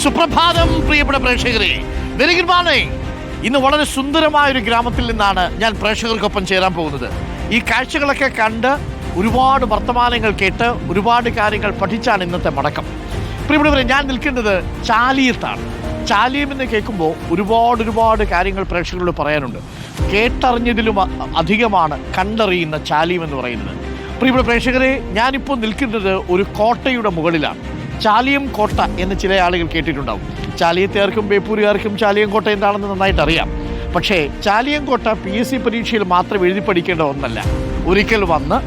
സുപ്രഭാതം പ്രിയപ്പെട്ട പ്രേക്ഷകരെ, വെരി ഗുഡ് മോർണിംഗ്. ഇന്ന് വളരെ സുന്ദരമായ ഒരു ഗ്രാമത്തിൽ നിന്നാണ് ഞാൻ പ്രേക്ഷകർക്കൊപ്പം ചേരാൻ പോകുന്നത്. ഈ കാഴ്ചകളൊക്കെ കണ്ട് ഒരുപാട് വർത്തമാനങ്ങൾ കേട്ട് ഒരുപാട് കാര്യങ്ങൾ പഠിച്ചാണ് ഇന്നത്തെ മടക്കം. പ്രിയപ്പെട്ടവരെ, ഞാൻ നിൽക്കുന്നത് ചാലിയത്താണ്. ചാലിയം എന്ന് കേൾക്കുമ്പോൾ ഒരുപാട് കാര്യങ്ങൾ പ്രേക്ഷകരോട് പറയാനുണ്ട്. കേട്ടറിഞ്ഞതിലും അധികമാണ് കണ്ടറിയുന്ന ചാലിയം എന്ന് പറയുന്നത്. പ്രിയപ്പെട്ട പ്രേക്ഷകരെ, ഞാനിപ്പോൾ നിൽക്കുന്നത് ഒരു കോട്ടയുടെ മുകളിലാണ്. ചാലിയം കോട്ട എന്ന് ചില ആളുകൾ കേട്ടിട്ടുണ്ടാവും. ചാലിയത്തുകാർക്കും ബേപ്പൂരുകാർക്കും ചാലിയം കോട്ട എന്താണെന്ന് നന്നായിട്ട് അറിയാം. പക്ഷേ ചാലിയം കോട്ട PSC പരീക്ഷയിൽ മാത്രം എഴുതി പഠിക്കേണ്ട ഒന്നല്ല. ഒരിക്കൽ വന്ന്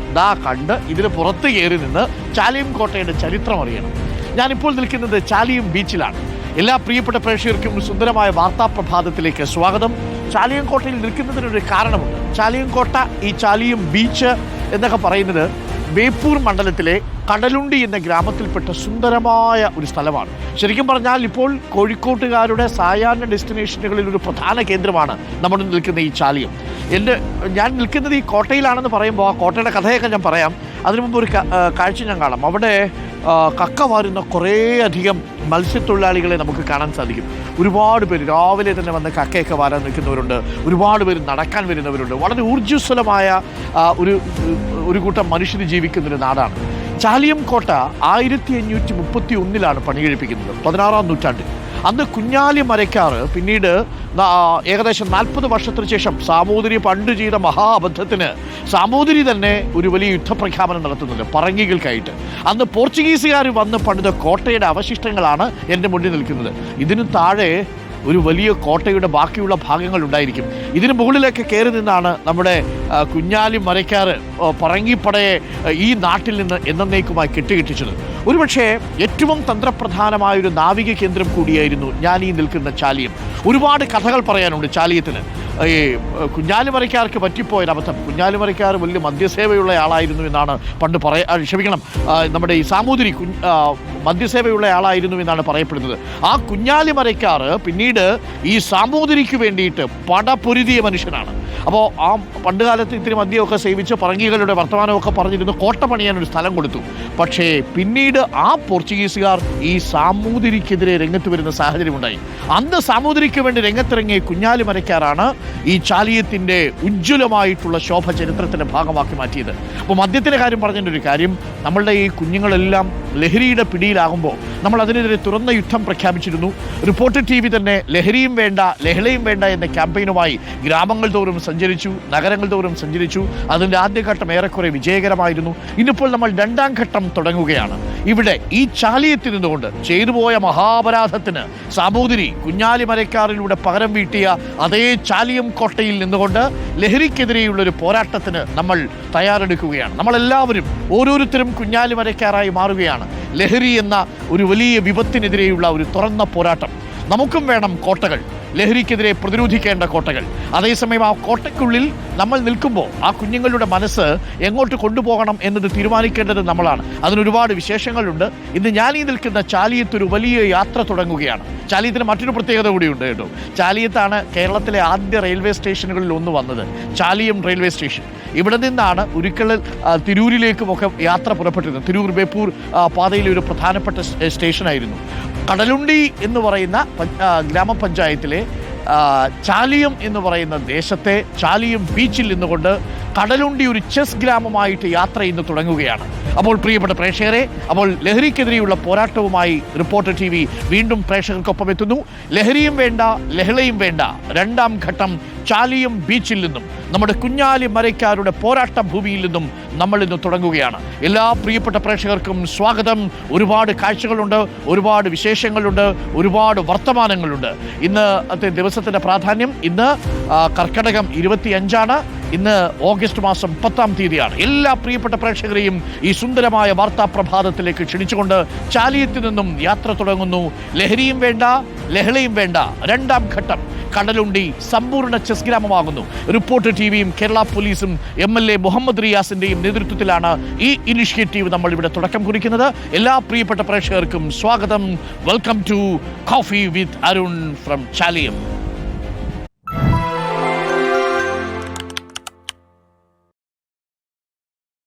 കണ്ട് ഇതിന് പുറത്ത് കയറി നിന്ന് ചാലിയം കോട്ടയുടെ ചരിത്രം അറിയണം. ഞാനിപ്പോൾ നിൽക്കുന്നത് ചാലിയം ബീച്ചിലാണ്. എല്ലാ പ്രിയപ്പെട്ട പ്രേക്ഷകർക്കും സുന്ദരമായ വാർത്താപ്രഭാതത്തിലേക്ക് സ്വാഗതം. ചാലിയം കോട്ടയിൽ നിൽക്കുന്നതിനൊരു കാരണമുണ്ട്. ചാലിയം കോട്ട, ഈ ചാലിയം ബീച്ച് എന്നൊക്കെ പറയുന്നത് ബേപ്പൂർ മണ്ഡലത്തിലെ കടലുണ്ടി എന്ന ഗ്രാമത്തിൽപ്പെട്ട സുന്ദരമായ ഒരു സ്ഥലമാണ്. ശരിക്കും പറഞ്ഞാൽ ഇപ്പോൾ കോഴിക്കോട്ടുകാരുടെ സായാഹ്ന ഡെസ്റ്റിനേഷനുകളിൽ ഒരു പ്രധാന കേന്ദ്രമാണ് നമ്മൾ നിൽക്കുന്ന ഈ ചാലിയം. ഞാൻ നിൽക്കുന്നത് ഈ കോട്ടയിലാണെന്ന് പറയുമ്പോൾ ആ കോട്ടയുടെ കഥയൊക്കെ ഞാൻ പറയാം. അതിനു മുമ്പ് ഒരു കാഴ്ച ഞാൻ കാണാം. അവിടെ കക്ക വാരുന്ന കുറേയധികം മത്സ്യത്തൊഴിലാളികളെ നമുക്ക് കാണാൻ സാധിക്കും. ഒരുപാട് പേര് രാവിലെ തന്നെ വന്ന് കക്കയൊക്കെ വാരാൻ നിൽക്കുന്നവരുണ്ട്. ഒരുപാട് പേര് നടക്കാൻ വരുന്നവരുണ്ട്. വളരെ ഊർജ്ജസ്വലമായ ഒരു കൂട്ടം മനുഷ്യർ ജീവിക്കുന്നൊരു നാടാണ് ചാലിയം കോട്ട. 1531 പണി കഴിപ്പിക്കുന്നത്, 16-ാം നൂറ്റാണ്ടിൽ. അന്ന് കുഞ്ഞാലി മരക്കാറ് പിന്നീട് ഏകദേശം 40 വർഷത്തിന് ശേഷം സാമൂതിരി പണ്ട് ചെയ്ത മഹാബദ്ധത്തിന് സാമൂതിരി തന്നെ ഒരു വലിയ യുദ്ധപ്രഖ്യാപനം നടത്തുന്നുണ്ട് പറങ്കികൾക്കായിട്ട്. അന്ന് പോർച്ചുഗീസുകാർ വന്ന് പണിത കോട്ടയുടെ അവശിഷ്ടങ്ങളാണ് എൻ്റെ മുന്നിൽ നിൽക്കുന്നത്. ഇതിനു താഴെ ഒരു വലിയ കോട്ടയുടെ ബാക്കിയുള്ള ഭാഗങ്ങൾ ഉണ്ടായിരിക്കും. ഇതിന് മുകളിലൊക്കെ കയറി നിന്നാണ് നമ്മുടെ കുഞ്ഞാലി മരക്കാറ് പറങ്കിപ്പടയെ ഈ നാട്ടിൽ നിന്ന് എന്നേക്കുമായി കെട്ടുകെട്ടിച്ചത്. ഒരുപക്ഷെ ഏറ്റവും തന്ത്രപ്രധാനമായൊരു നാവിക കേന്ദ്രം കൂടിയായിരുന്നു ഞാൻ ഈ നിൽക്കുന്ന ചാലിയം. ഒരുപാട് കഥകൾ പറയാനുണ്ട് ചാലിയത്തിന്. ഈ കുഞ്ഞാലി മരക്കാർക്ക് പറ്റിപ്പോയൊരബദ്ധം, കുഞ്ഞാലി മരക്കാർ വലിയ മദ്യസേവയുള്ള ആളായിരുന്നു എന്നാണ് പണ്ട് നമ്മുടെ ഈ സാമൂതിരി മദ്യസേവയുള്ള ആളായിരുന്നു എന്നാണ് പറയപ്പെടുന്നത്. ആ കുഞ്ഞാലി മരക്കാർ പിന്നീട് ഈ സാമൂതിരിക്ക് വേണ്ടിയിട്ട് പടപൊരുതിയ മനുഷ്യനാണ്. അപ്പോൾ ആ പണ്ട് കാലത്ത് ഇത്തിരി മദ്യമൊക്കെ സേവിച്ച് പറങ്കികളുടെ വർത്തമാനമൊക്കെ പറഞ്ഞിരുന്നു കോട്ട പണിയാനൊരു സ്ഥലം കൊടുത്തു. പക്ഷേ പിന്നീട് ആ പോർച്ചുഗീസുകാർ ഈ സാമൂതിരിക്കെതിരെ രംഗത്ത് വരുന്ന സാഹചര്യമുണ്ടായി. അന്ന് സാമൂതിരിക്ക് വേണ്ടി രംഗത്തിറങ്ങിയ കുഞ്ഞാലി മരക്കാരാണ് ഈ ചാലിയത്തിൻ്റെ ഉജ്ജ്വലമായിട്ടുള്ള ശോഭ ചരിത്രത്തിൻ്റെ ഭാഗമാക്കി മാറ്റിയത്. അപ്പോൾ മദ്യത്തിൻ്റെ കാര്യം പറഞ്ഞതിൻ്റെ കാര്യം, നമ്മളുടെ ഈ കുഞ്ഞുങ്ങളെല്ലാം ലഹരിയുടെ പിടിയിലാകുമ്പോൾ നമ്മൾ അതിനെതിരെ തുറന്ന യുദ്ധം പ്രഖ്യാപിച്ചിരുന്നു. റിപ്പോർട്ടർ TV തന്നെ ലഹരിയും വേണ്ട ലഹളയും വേണ്ട എന്ന ക്യാമ്പയിനുമായി ഗ്രാമങ്ങൾ തോറും സഞ്ചരിച്ചു, നഗരങ്ങൾ തോറും സഞ്ചരിച്ചു. അതിൻ്റെ ആദ്യഘട്ടം ഏറെക്കുറെ വിജയകരമായിരുന്നു. ഇന്നിപ്പോൾ നമ്മൾ 2ാം ഘട്ടം തുടങ്ങുകയാണ്. ഇവിടെ ഈ ചാലിയത്തിൽ നിന്നുകൊണ്ട് ചെയ്തുപോയ മഹാപരാധത്തിന് സാമൂതിരി കുഞ്ഞാലി മരക്കാറിലൂടെ പകരം വീട്ടിയ അതേ ചാലിയം കോട്ടയിൽ നിന്നുകൊണ്ട് ലഹരിക്കെതിരെയുള്ളൊരു പോരാട്ടത്തിന് നമ്മൾ തയ്യാറെടുക്കുകയാണ്. നമ്മളെല്ലാവരും ഓരോരുത്തരും കുഞ്ഞാലി മരക്കാറായി മാറുകയാണ്. ലഹരി എന്ന ഒരു വലിയ വിപത്തിനെതിരെയുള്ള ഒരു തുറന്ന പോരാട്ടം. നമുക്കും വേണം കോട്ടകൾ, ലഹരിക്കെതിരെ പ്രതിരോധിക്കേണ്ട കോട്ടകൾ. അതേസമയം ആ കോട്ടയ്ക്കുള്ളിൽ നമ്മൾ നിൽക്കുമ്പോൾ ആ കുഞ്ഞുങ്ങളുടെ മനസ്സ് എങ്ങോട്ട് കൊണ്ടുപോകണം എന്നത് തീരുമാനിക്കേണ്ടത് നമ്മളാണ്. അതിനൊരുപാട് വിശേഷങ്ങളുണ്ട്. ഇന്ന് ഞാൻ ഈ നിൽക്കുന്ന ചാലിയത്ത് ഒരു വലിയ യാത്ര തുടങ്ങുകയാണ്. ചാലിയത്തിന് മറ്റൊരു പ്രത്യേകത കൂടിയുണ്ട് കേട്ടോ. ചാലിയത്താണ് കേരളത്തിലെ ആദ്യ റെയിൽവേ സ്റ്റേഷനുകളിൽ ഒന്ന് വന്നത്, ചാലിയം റെയിൽവേ സ്റ്റേഷൻ. ഇവിടെ നിന്നാണ് ഒരിക്കൽ തിരൂരിലേക്കുമൊക്കെ യാത്ര പുറപ്പെട്ടിരുന്നത്. തിരൂർ ബേപ്പൂർ പാതയിലെ ഒരു പ്രധാനപ്പെട്ട സ്റ്റേഷനായിരുന്നു. കടലുണ്ടി എന്ന് പറയുന്ന ഗ്രാമപഞ്ചായത്തിലെ ചാലിയം എന്ന് പറയുന്ന ദേശത്തെ ചാലിയം ബീച്ചിൽ നിന്നുകൊണ്ട് കടലുണ്ടി ഒരു ചെസ് ഗ്രാമമായിട്ട് യാത്ര ഇന്ന് തുടങ്ങുകയാണ്. അപ്പോൾ പ്രിയപ്പെട്ട പ്രേക്ഷകരെ, അപ്പോൾ ലഹരിക്കെതിരെയുള്ള പോരാട്ടവുമായി റിപ്പോർട്ടർ TV വീണ്ടും പ്രേക്ഷകർക്കൊപ്പം എത്തുന്നു. ലഹരിയും വേണ്ട ലഹളയും വേണ്ട 2ാം ഘട്ടം ചാലിയം ബീച്ചിൽ നിന്നും, നമ്മുടെ കുഞ്ഞാലി മരക്കാരുടെ പോരാട്ട ഭൂമിയിൽ നിന്നും നമ്മൾ ഇന്ന് തുടങ്ങുകയാണ്. എല്ലാ പ്രിയപ്പെട്ട പ്രേക്ഷകർക്കും സ്വാഗതം. ഒരുപാട് കാഴ്ചകളുണ്ട്, ഒരുപാട് വിശേഷങ്ങളുണ്ട്, ഒരുപാട് വർത്തമാനങ്ങളുണ്ട്. ഇന്നത്തെ ദിവസത്തിൻ്റെ പ്രാധാന്യം, ഇന്ന് കർക്കടകം 25 ഇന്ന് ഓഗസ്റ്റ് മാസം 10-ാം തീയതിയാണ്. എല്ലാ പ്രിയപ്പെട്ട പ്രേക്ഷകരെയും ഈ സുന്ദരമായ വാർത്താപ്രഭാതത്തിലേക്ക് ക്ഷണിച്ചുകൊണ്ട് ചാലിയത്തിൽ നിന്നും യാത്ര തുടങ്ങുന്നു. ലഹരിയും വേണ്ട ലഹളയും വേണ്ട 2ാം ഘട്ടം കടലുണ്ടി സമ്പൂർണ്ണ ചെസ് ഗ്രാമമാകുന്നു. റിപ്പോർട്ടർ TVയും കേരള പോലീസും MLA മുഹമ്മദ് റിയാസിൻ്റെയും നേതൃത്വത്തിലാണ് ഈ ഇനിഷ്യേറ്റീവ് നമ്മൾ ഇവിടെ തുടക്കം കുറിക്കുന്നത്. എല്ലാ പ്രിയപ്പെട്ട പ്രേക്ഷകർക്കും സ്വാഗതം. Welcome to coffee with Arun from Chaliyam.